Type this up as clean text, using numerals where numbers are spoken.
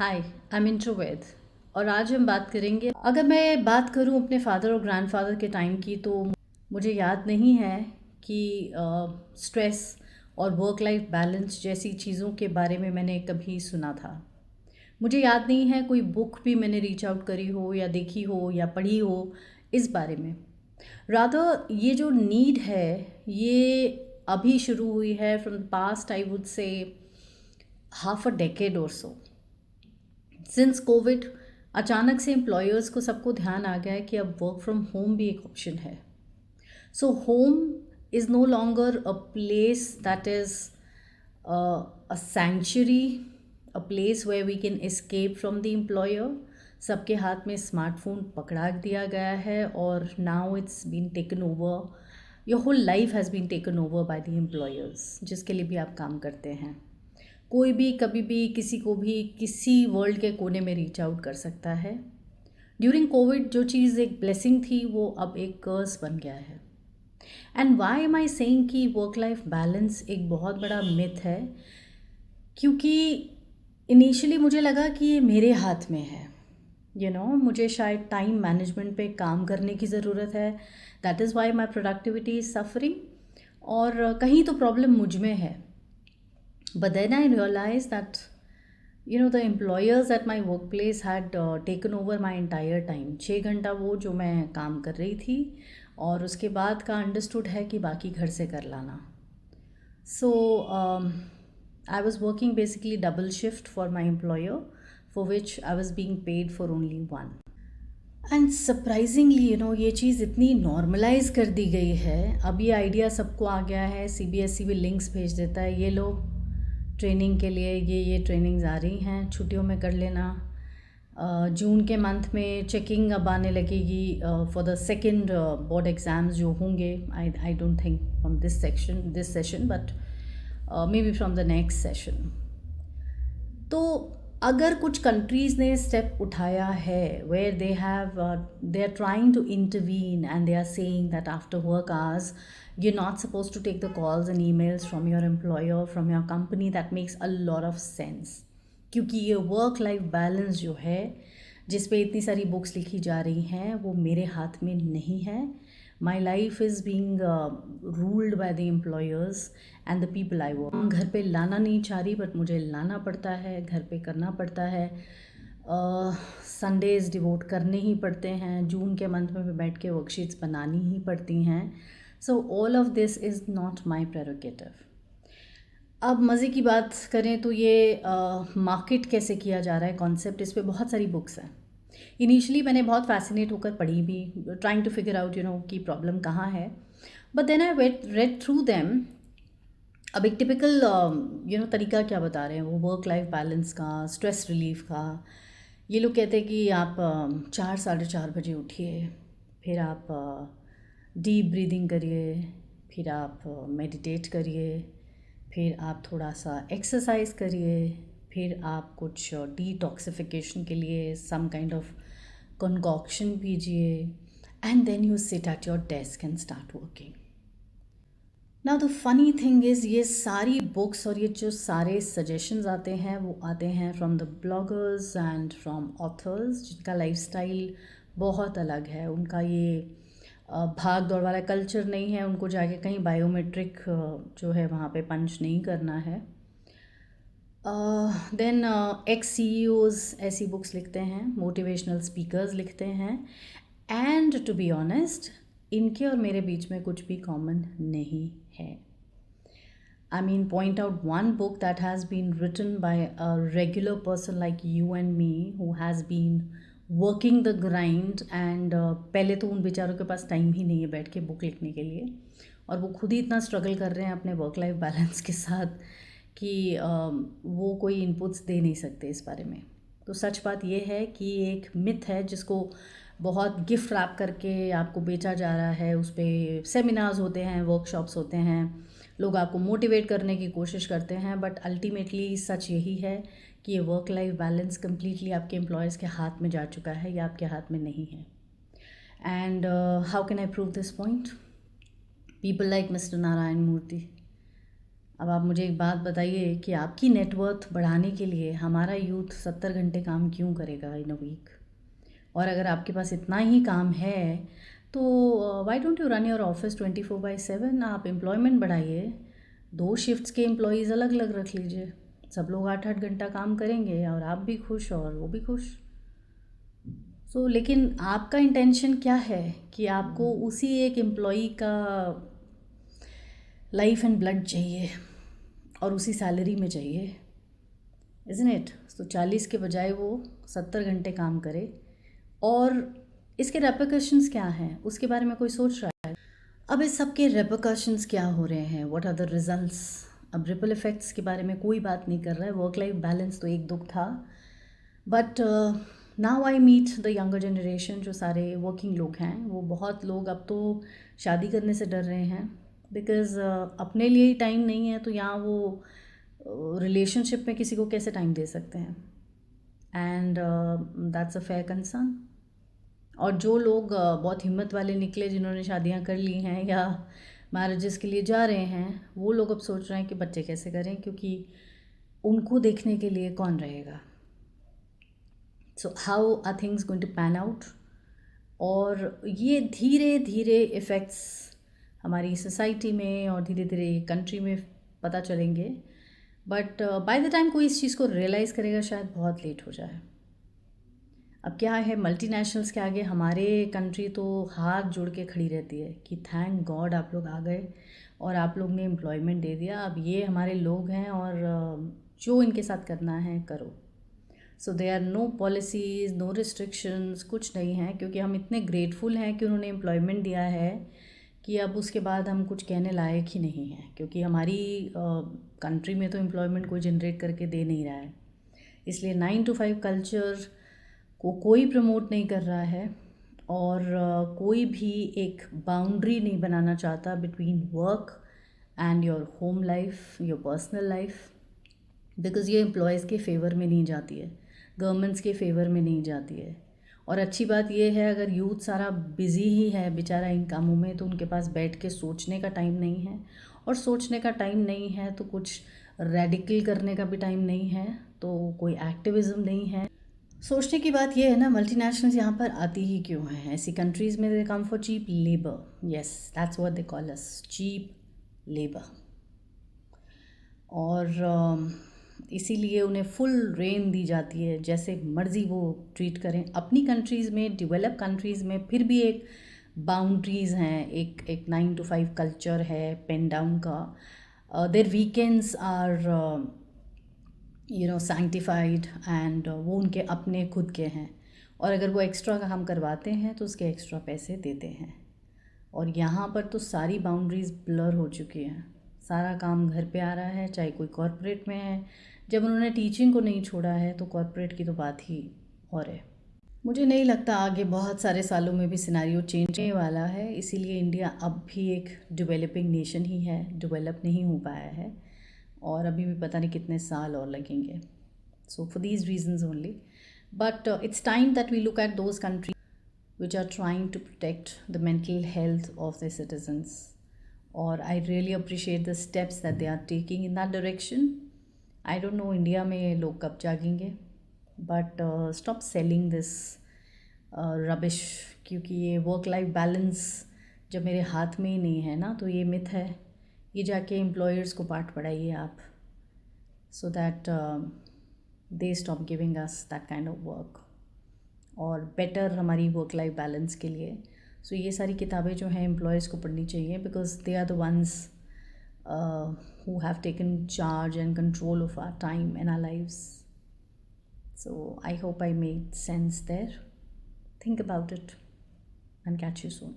Hi, I am इंट्रोवेट और आज हम बात करेंगे। अगर मैं बात करूं अपने फादर और ग्रैंडफादर के टाइम की तो मुझे याद नहीं है कि स्ट्रेस और वर्क लाइफ बैलेंस जैसी चीज़ों के बारे में मैंने कभी सुना था। मुझे याद नहीं है कोई बुक भी मैंने रीच आउट करी हो या देखी हो या पढ़ी हो इस बारे में। रादर ये जो नीड है ये अभी शुरू हुई है from the past I would say half a decade और सो। सिंस कोविड अचानक से एम्प्लॉयर्स को सबको ध्यान आ गया है कि अब वर्क फ्रॉम होम भी एक ऑप्शन है। So home is no longer a place that is a sanctuary, a place where we can escape from the employer. सबके हाथ में स्मार्टफोन पकड़ा दिया गया है और now it's been taken over, your whole life has been taken over by the employers जिसके लिए भी आप काम करते हैं। कोई भी कभी भी किसी को भी किसी वर्ल्ड के कोने में रीच आउट कर सकता है। ड्यूरिंग कोविड जो चीज़ एक ब्लेसिंग थी वो अब एक कर्स बन गया है। And why am I saying कि वर्क लाइफ बैलेंस एक बहुत बड़ा मिथ है, क्योंकि इनिशियली मुझे लगा कि ये मेरे हाथ में है। मुझे शायद टाइम मैनेजमेंट पे काम करने की ज़रूरत है। That is why my productivity is suffering. और कहीं तो प्रॉब्लम मुझ में है। But then I realized that, the employers at my workplace had taken over my entire time. 6 घंटा वो जो मैं काम कर रही थी और उसके बाद का अंडरस्टूड है कि बाकी घर से कर लाना। So I was working basically double shift for my employer, for which I was being paid for only one. And surprisingly ये चीज़ इतनी नॉर्मलाइज कर दी गई है। अब ये आइडिया सबको आ गया है। सीबीएसई भी लिंक्स भेज देता है, ये लो ट्रेनिंग के लिए ये ट्रेनिंग्स आ रही हैं, छुट्टियों में कर लेना। जून के मंथ में चेकिंग अब आने लगेगी for the second board exams जो होंगे। I don't think from this session but may be from the next session. तो अगर कुछ कंट्रीज़ ने स्टेप उठाया है where they are trying to intervene and they are saying that after work hours you're not supposed to take the calls and emails from your employer, from your company, that makes a lot of sense। क्योंकि ये work life balance जो है जिस पे इतनी सारी books लिखी जा रही हैं वो मेरे हाथ में नहीं है। My life is being ruled by the employers and the people I work. घर पे लाना नहीं चाह रही बट मुझे लाना पड़ता है, घर पे करना पड़ता है। संडेज़ डिवोट करने ही पड़ते हैं। जून के मंथ में बैठ के वर्कशीट्स बनानी ही पड़ती हैं। So all of this is not my prerogative. अब मज़े की बात करें तो ये मार्केट कैसे किया जा रहा है कॉन्सेप्ट, इस पे बहुत सारी बुक्स हैं। इनिशियली मैंने बहुत फैसिनेट होकर पढ़ी भी, ट्राइंग टू फिगर आउट कि प्रॉब्लम कहाँ है। But then I read through them. अब एक टिपिकल तरीका क्या बता रहे हैं वो वर्क लाइफ बैलेंस का, स्ट्रेस रिलीफ का। ये लोग कहते हैं कि आप 4-4:30 बजे उठिए, फिर आप डीप ब्रीदिंग करिए, फिर आप मेडिटेट करिए, फिर आप थोड़ा सा एक्सरसाइज करिए, फिर आप कुछ डिटॉक्सिफिकेशन के लिए सम काइंड ऑफ कंकॉक्शन पीजिए, and then you sit at your desk and start working. Now the funny thing is ये सारी बुक्स और ये जो सारे सजेशंस आते हैं वो आते हैं from the bloggers and from authors जिनका लाइफस्टाइल बहुत अलग है। उनका ये भाग दौड़ वाला कल्चर नहीं है। उनको जाके कहीं बायोमेट्रिक जो है वहाँ पे पंच नहीं करना है। देन एक्स सीईओज़ ऐसी बुक्स लिखते हैं, मोटिवेशनल स्पीकर्स लिखते हैं। एंड टू बी ऑनेस्ट इनके और मेरे बीच में कुछ भी कॉमन नहीं है। I mean, point out one book that has been written by a regular person like you and me who has been working the grind and पहले तो उन बेचारों के पास टाइम ही नहीं है बैठ के बुक लिखने के लिए, और वो खुद ही इतना स्ट्रगल कर रहे हैं अपने वर्क लाइफ बैलेंस के साथ कि वो कोई इनपुट्स दे नहीं सकते इस बारे में। तो सच बात ये है कि एक मिथ है जिसको बहुत गिफ्ट रैप करके आपको बेचा जा रहा है। उस पर सेमिनार्स होते हैं, वर्कशॉप्स होते हैं, लोग आपको मोटिवेट करने की कोशिश करते हैं, बट अल्टीमेटली सच यही है कि ये वर्क लाइफ बैलेंस कम्प्लीटली आपके एम्प्लॉयर्स के हाथ में जा चुका है या आपके हाथ में नहीं है। And how can I prove this point? People like mister Narayan Murthy. अब आप मुझे एक बात बताइए कि आपकी नेटवर्थ बढ़ाने के लिए हमारा यूथ 70 घंटे काम क्यों करेगा इन अ वीक? और अगर आपके पास इतना ही काम है तो why don't you run your office 24/7? आप एम्प्लॉयमेंट बढ़ाइए, 2 शिफ्ट्स के एम्प्लॉयज़ अलग अलग रख लीजिए, सब लोग 8-8 घंटा काम करेंगे और आप भी खुश और वो भी खुश। लेकिन आपका इंटेंशन क्या है कि आपको उसी एक एम्प्लॉई का लाइफ एंड ब्लड चाहिए और उसी सैलरी में चाहिए, इज़न्ट इट? 40 के बजाय वो 70 घंटे काम करे, और इसके रेपरकशंस क्या हैं उसके बारे में कोई सोच रहा है? अब इस सब के रेपरकशंस क्या हो रहे हैं, व्हाट आर द रिजल्ट्स? अब रिपल इफ़ेक्ट्स के बारे में कोई बात नहीं कर रहा है। वर्क लाइफ बैलेंस तो एक दुख था, but now I meet the younger generation, जो सारे वर्किंग लोग हैं, वो बहुत लोग अब तो शादी करने से डर रहे हैं बिकॉज़ अपने लिए ही टाइम नहीं है, तो यहाँ वो रिलेशनशिप में किसी को कैसे टाइम दे सकते हैं? And that's a fair concern. और जो लोग बहुत हिम्मत वाले निकले, जिन्होंने शादियां कर ली हैं या मैरिजेस के लिए जा रहे हैं, वो लोग अब सोच रहे हैं कि बच्चे कैसे करें, क्योंकि उनको देखने के लिए कौन रहेगा? So how are things going to pan out? और ये धीरे धीरे इफ़ेक्ट्स हमारी सोसाइटी में और धीरे धीरे कंट्री में पता चलेंगे, बट बाय द टाइम कोई इस चीज़ को रियलाइज़ करेगा शायद बहुत लेट हो जाए। अब क्या है, मल्टीनेशनल्स के आगे हमारे कंट्री तो हाथ जोड़ के खड़ी रहती है कि थैंक गॉड आप लोग आ गए और आप लोग ने एम्प्लॉयमेंट दे दिया, अब ये हमारे लोग हैं और जो इनके साथ करना है करो। So they are no policies, no restrictions, कुछ नहीं है, क्योंकि हम इतने ग्रेटफुल हैं कि उन्होंने एम्प्लॉयमेंट दिया है कि अब उसके बाद हम कुछ कहने लायक ही नहीं हैं, क्योंकि हमारी कंट्री में तो एम्प्लॉयमेंट कोई जनरेट करके दे नहीं रहा है। इसलिए 9 to 5 कल्चर को कोई प्रमोट नहीं कर रहा है, और कोई भी एक बाउंड्री नहीं बनाना चाहता between work and your home life, your personal life, because ये एम्प्लॉयज़ के फेवर में नहीं जाती है, गवर्नमेंट्स के फेवर में नहीं जाती है। और अच्छी बात यह है, अगर यूथ सारा बिज़ी ही है बेचारा इन कामों में, तो उनके पास बैठ के सोचने का टाइम नहीं है, और सोचने का टाइम नहीं है तो कुछ रेडिकल करने का भी टाइम नहीं है, तो कोई एक्टिविज़म नहीं है। सोचने की बात यह है ना, मल्टीनेशनल्स यहाँ पर आती ही क्यों हैं? ऐसी कंट्रीज़ में they come for cheap labour, yes that's what they call us, cheap labour. और इसीलिए उन्हें फुल रेन दी जाती है, जैसे मर्ज़ी वो ट्रीट करें। अपनी कंट्रीज़ में, डेवलप कंट्रीज़ में फिर भी एक बाउंड्रीज़ हैं, एक 9 to 5 कल्चर है पेन डाउन का। Their weekends are sanctified, and वो उनके अपने खुद के हैं, और अगर वो एक्स्ट्रा काम करवाते हैं तो उसके एक्स्ट्रा पैसे देते हैं। और यहाँ पर तो सारी बाउंड्रीज़ ब्लर हो चुकी हैं, सारा काम घर पे आ रहा है, चाहे कोई कॉरपोरेट में है। जब उन्होंने टीचिंग को नहीं छोड़ा है तो कॉरपोरेट की तो बात ही और है। मुझे नहीं लगता आगे बहुत सारे सालों में भी सिनेरियो चेंज होने वाला है, इसीलिए इंडिया अब भी एक डेवलपिंग नेशन ही है, डेवलप नहीं हो पाया है, और अभी भी पता नहीं कितने साल और लगेंगे। So for these reasons only, but it's time that we look at those countries which are trying to protect the mental health of their citizens. Or I really appreciate the steps that they are taking in that direction. I don't know India में लोग कब जागेंगे, but stop selling this rubbish, क्योंकि ये work life balance जब मेरे हाथ में ही नहीं है ना, तो ये मिथ है, ये जाके एम्प्लॉयर्स को पाठ पढ़ाइए आप, so that they stop giving us that kind of work, और बेटर हमारी वर्क लाइफ बैलेंस के लिए। सो ये सारी किताबें जो हैं एम्प्लॉयज़ को पढ़नी चाहिए, because they are the ones who have taken charge and control of our time and our lives. So I hope I made sense there. Think about it and catch you soon.